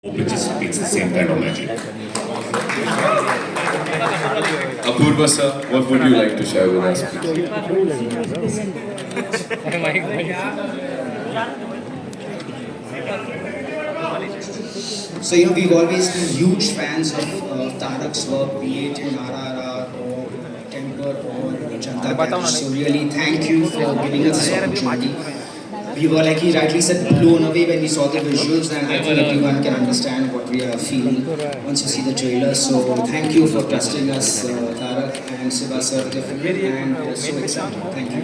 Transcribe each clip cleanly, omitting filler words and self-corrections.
which just it's the same kind of magic. Apurva sir, what would you like to share with us, please? So, we've always been huge fans of Tarak's work, be it in RRR or Temper or Janhvi Kapoor. So, really, thank you for giving us this opportunity. We were, like he rightly said, blown away when we saw the visuals, and I think everyone can understand what we are feeling once you see the trailer. So, thank you for trusting us, Tarak and Siva sir, with the film, and we are so excited. Thank you.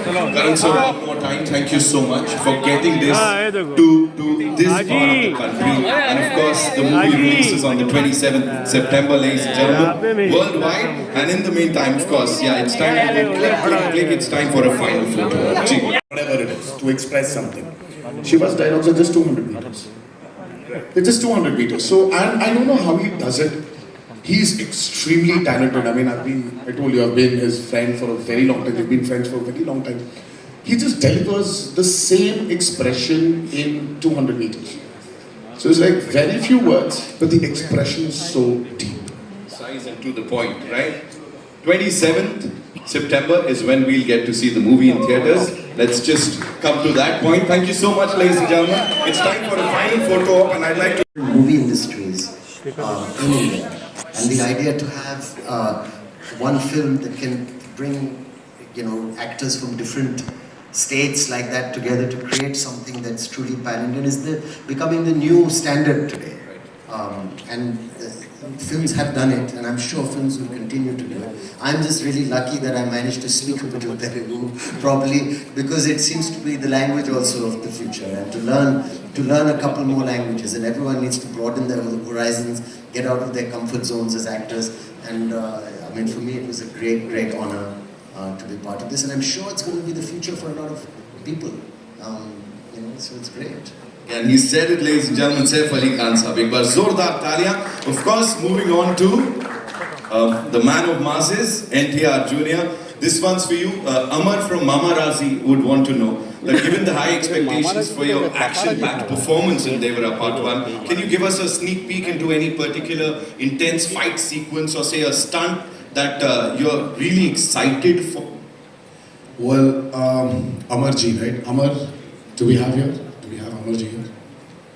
Karan sir, one more time, thank you so much for getting this to this part of the country. And of course, the movie releases on the 27th September, ladies and gentlemen, worldwide. And in the meantime, of course, yeah, it's time to click, it's time for a final photo. Whatever it is, to express something. Shiva's dialogues are just 200 meters. They're just 200 meters. So, and I don't know how he does it. He's extremely talented. I mean, I told you, I've been his friend for a very long time. We've been friends for a very long time. He just delivers the same expression in 200 meters. So it's like very few words, but the expression is so deep. Size and to the point, right? 27th September is when we'll get to see the movie in theaters. Let's just come to that point. Thank you so much, ladies and gentlemen. It's time for a final photo op, and I'd like to... Movie industries in India. And the idea to have one film that can bring, actors from different states like that together to create something that's truly pan-Indian is becoming the new standard today. Films have done it, and I'm sure films will continue to do it. I'm just really lucky that I managed to speak a bit of Telugu properly, because it seems to be the language also of the future, and to learn a couple more languages, and everyone needs to broaden their horizons, get out of their comfort zones as actors. And I mean, for me, it was a great honor to be part of this, and I'm sure it's going to be the future for a lot of people. So it's great. And he said it, ladies and gentlemen, Saif Ali Khan Sahab. Ek baar zordar taliyan. Of course, moving on to the man of masses, NTR Jr. This one's for you. Amar from Mama Razi would want to know that given the high expectations for your action-packed performance in Devara Part 1, can you give us a sneak peek into any particular intense fight sequence or say a stunt that you're really excited for? Well, Amarji, right? Amar, do we have here? Do we have Amarji here?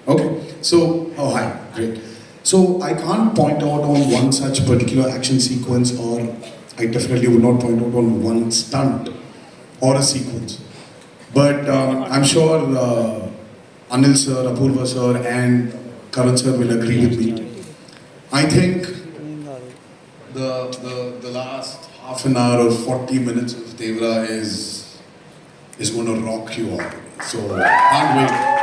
Okay, so, oh hi, great. So I can't point out on one such particular action sequence, or I definitely would not point out on one stunt or a sequence. But I'm sure Anil sir, Apurva sir and Karan sir will agree with me. I think the last half an hour or 40 minutes of Devara is going to rock you all. So can't wait.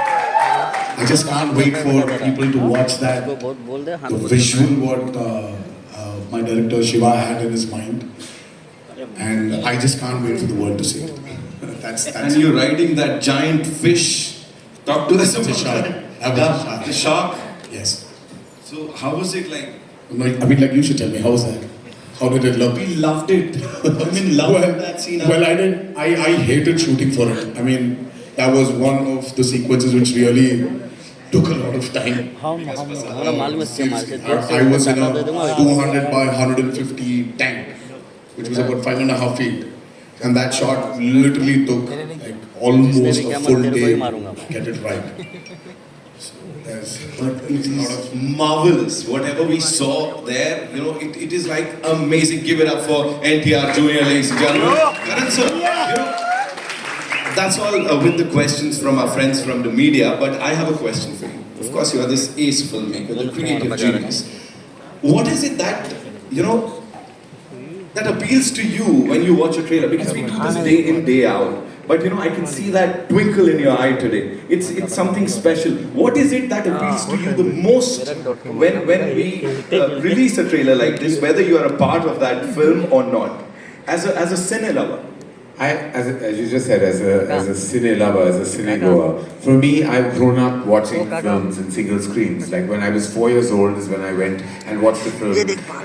I just can't wait for people to watch that. The visual what my director Shiva had in his mind, and I just can't wait for the world to see it. That's and you're riding that giant fish. Talk to us about that. The shark. Yes. So how was it like? I mean, like, you should tell me, how was that? How did it look? We loved it. I mean, loved that scene. Well, I didn't. I hated shooting for it. I mean, that was one of the sequences which really took a lot of time. I was in a 200 by 150 tank, which was about 5.5 feet. And that shot literally took like almost a full day to get it right. So but it is marvelous. Whatever we saw there, it is like amazing. Give it up for NTR Jr., ladies and gentlemen. Karan sir, that's all with the questions from our friends from the media, but I have a question for you. Of course, you are this ace filmmaker, the creative genius. What is it that, that appeals to you when you watch a trailer? Because we do this day in, day out. But I can see that twinkle in your eye today. It's something special. What is it that appeals to you the most when we release a trailer like this, whether you are a part of that film or not, as a cine lover? As you just said, as a cine lover, as a cine goer, for me, I've grown up watching films in single screens. Like when I was 4 years old is when I went and watched the film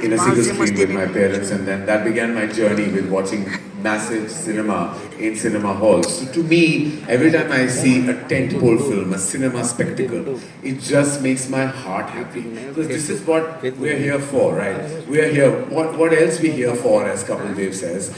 in a single screen with my parents, and then that began my journey with watching massive cinema in cinema halls. So to me, every time I see a tentpole film, a cinema spectacle, it just makes my heart happy. Because this is what we're here for, right? We're here. What else we here for, as Kapil Dev says?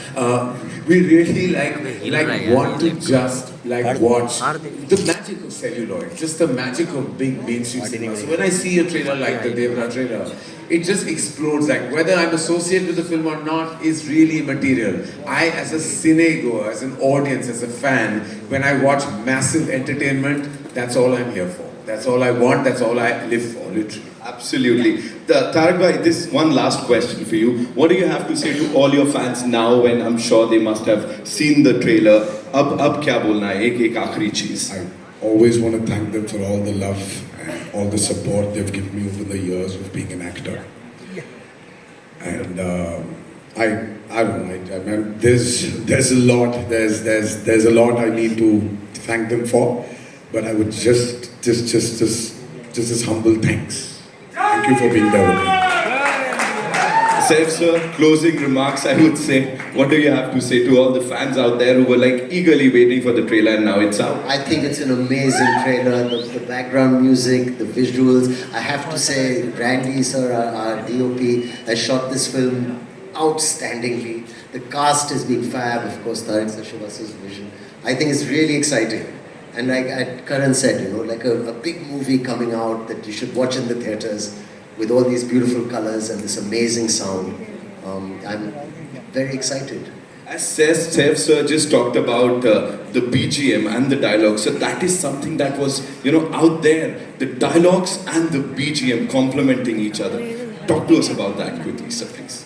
We really want to just watch the magic of celluloid, just the magic of big mainstream cinema. So when I see a trailer like the Devara trailer, it just explodes. Like whether I'm associated with the film or not is really immaterial. I, as a cinegoer, as an audience, as a fan, when I watch massive entertainment, that's all I'm here for. That's all I want. That's all I live for, literally. Absolutely. Tarak bhai, this one last question for you. What do you have to say to all your fans now when I'm sure they must have seen the trailer? Ab kya bolna hai? Ek aakhri cheez. I always want to thank them for all the love and all the support they've given me over the years of being an actor. And I don't know. I mean, there's a lot. There's a lot I need to thank them for. But I would just this humble thanks. Thank you for being there with me. Saif sir, closing remarks, I would say. What do you have to say to all the fans out there who were like eagerly waiting for the trailer and now it's out? I think it's an amazing trailer, the background music, the visuals. I have to say, Randy sir, our DOP, has shot this film outstandingly. The cast has been fab, of course, Tarak Sashivas's vision. I think it's really exciting. And like Karan said, you know, like a big movie coming out that you should watch in the theatres with all these beautiful colors and this amazing sound. I'm very excited. As Saif sir just talked about the BGM and the dialogue, so that is something that was, out there. The dialogues and the BGM complementing each other. Talk to us about that quickly, sir, please.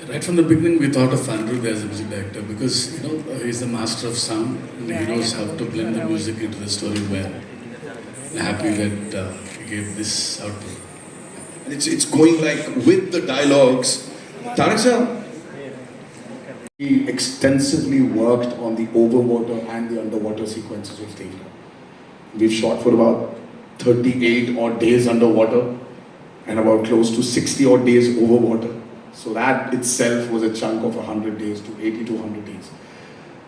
Right from the beginning, we thought of Anirudh as a music director because, he's the master of sound and he knows how to blend the music into the story well. I'm happy that he gave this output. And it's going like with the dialogues. Tarak sir, He extensively worked on the overwater and the underwater sequences of Devara. We've shot for about 38 odd days underwater and about close to 60 odd days over water. So that itself was a chunk of 100 days to 80 to 100 days.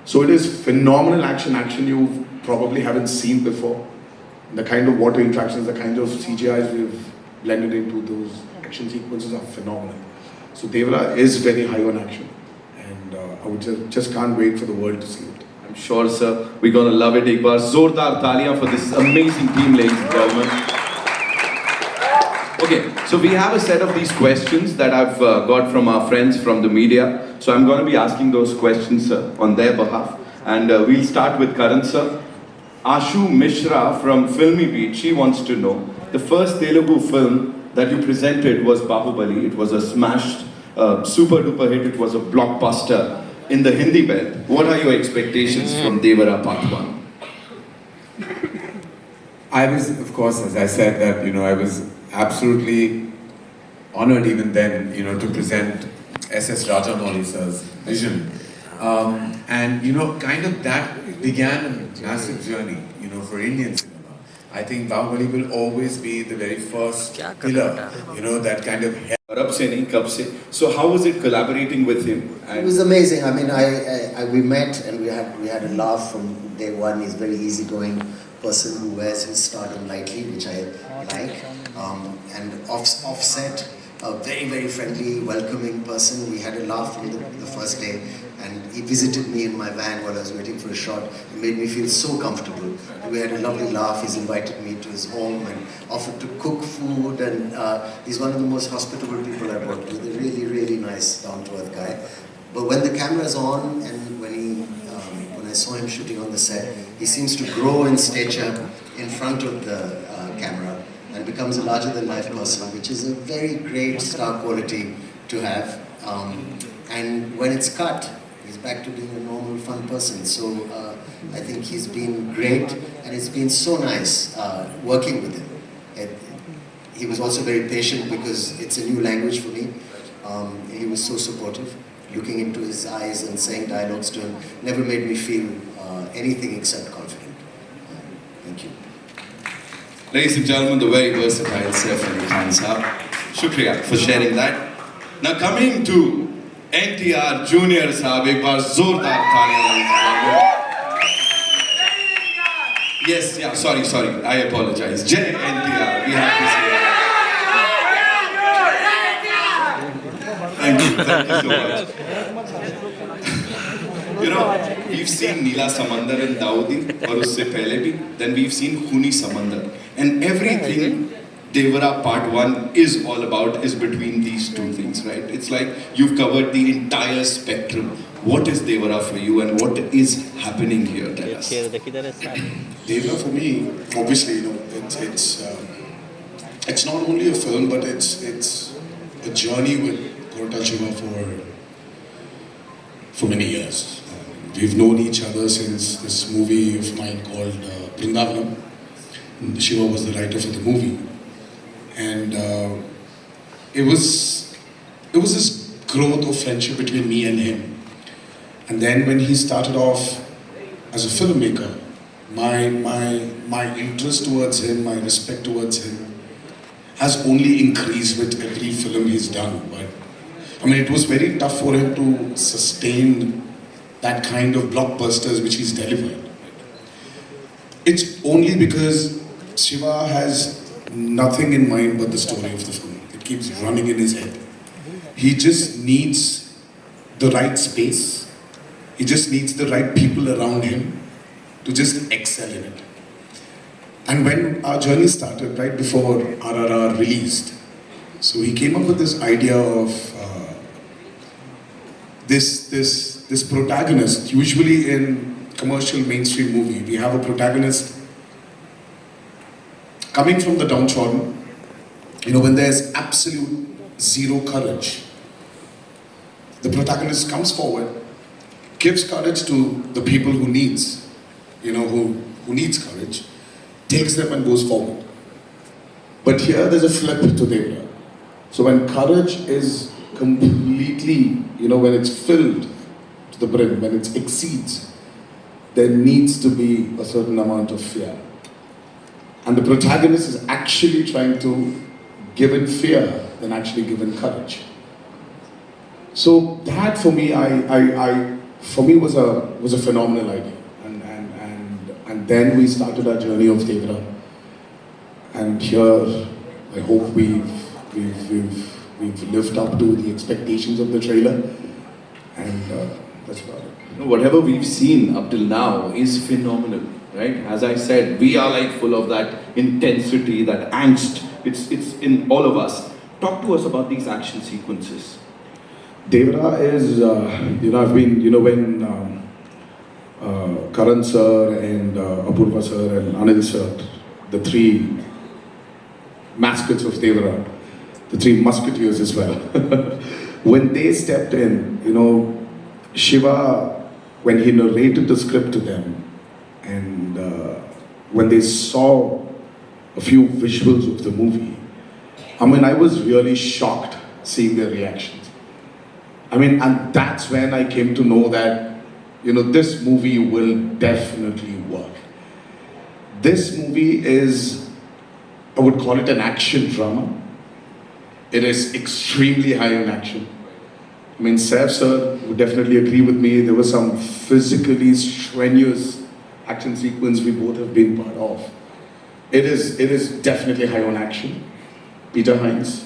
So it is phenomenal action you probably haven't seen before. The kind of water interactions, the kind of CGIs we've blended into those action sequences are phenomenal. So Devara is very high on action. And I would just can't wait for the world to see it. I'm sure, sir, we're gonna love it. Ek baar zordar taliyan for this amazing team, ladies and gentlemen. Okay, so we have a set of these questions that I've got from our friends from the media. So I'm going to be asking those questions on their behalf. And we'll start with Karan sir. Ashu Mishra from Filmy Beat, she wants to know, the first Telugu film that you presented was Bahubali. It was a smashed, super duper hit. It was a blockbuster in the Hindi belt. What are your expectations from Devara Part 1? I was, of course, as I said, that, I was absolutely honored even then, to present S.S. Rajamouli sir's vision. And, kind of that began a massive journey, for Indian cinema. I think Bahubali will always be the very first pillar, that kind of Rab se nahi, kab se. So how was it collaborating with him? It was amazing. I mean, we met and we had a laugh from day one. He's a very easygoing person who wears his stardom lightly, which I like. And offset, a very, very friendly, welcoming person. We had a laugh from the first day. And he visited me in my van while I was waiting for a shot. It made me feel so comfortable. We had a lovely laugh. He's invited me to his home and offered to cook food. And he's one of the most hospitable people I've worked with. A really, really nice, down-to-earth guy. But when the camera's on and when I saw him shooting on the set, he seems to grow in stature in front of the camera and becomes a larger-than-life person, which is a very great star quality to have. And when it's cut, he's back to being a normal, fun person. So I think he's been great, and it's been so nice working with him. He was also very patient because it's a new language for me. He was so supportive. Looking into his eyes and saying dialogues to him never made me feel anything except confident. Thank you. Ladies and gentlemen, the very versatile Saif Ali Khan Sahab. Shukriya for sharing that. Now coming to NTR Junior साहब एक बार जोरदार तालियां. Yes, yeah, sorry, I apologize. Jai NTR, we have to say that. Thank you so much. You know, we've seen Neela Samandar and Daudi, और उससे पहले भी. Then we've seen Khuni Samandar, and everything Devara Part 1 is all about is between these two things, right? It's like you've covered the entire spectrum. What is Devara for you, and what is happening here? Tell us. Devara for me, obviously, it's not only a film, but it's a journey with Korta Shiva for many years. We've known each other since this movie of mine called Vrindavanam. Shiva was the writer for the movie, and it was this growth of friendship between me and him. And then when he started off as a filmmaker, my interest towards him, my respect towards him has only increased with every film he's done. But I mean, it was very tough for him to sustain that kind of blockbusters which he's delivered. It's only because Shiva has nothing in mind but the story of the film. It keeps running in his head. He just needs the right space. He just needs the right people around him to just excel in it. And when our journey started, right before RRR released, so he came up with this idea of this protagonist. Usually in commercial mainstream movie, we have a protagonist coming from the downtrodden, when there's absolute zero courage. The protagonist comes forward, gives courage to the people who needs courage, takes them and goes forward. But here there's a flip to Devara. So when courage is completely, when it's filled to the brim, when it exceeds, there needs to be a certain amount of fear. And the protagonist is actually trying to give in fear than actually give in courage. So that for me, was a phenomenal idea. And then we started our journey of Devara. And here, I hope we've lived up to the expectations of the trailer. And that's about it. Whatever we've seen up till now is phenomenal, right? As I said, we are like full of that intensity, that angst. It's in all of us. Talk to us about these action sequences. Devara is, I've been, when Karan sir and Apurva sir and Anil sir, the three mascots of Devara, the three musketeers as well, when they stepped in, Shiva, when he narrated the script to them, and when they saw a few visuals of the movie, I was really shocked seeing their reactions. And that's when I came to know that, this movie will definitely work. This movie is, I would call it an action drama. It is extremely high in action. Saif sir would definitely agree with me. There was some physically strenuous action sequence we both have been part of. It is definitely high on action. Peter Hines,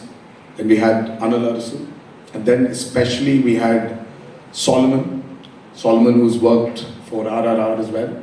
then we had Anil Arasu, and then especially we had Solomon who's worked for RRR as well.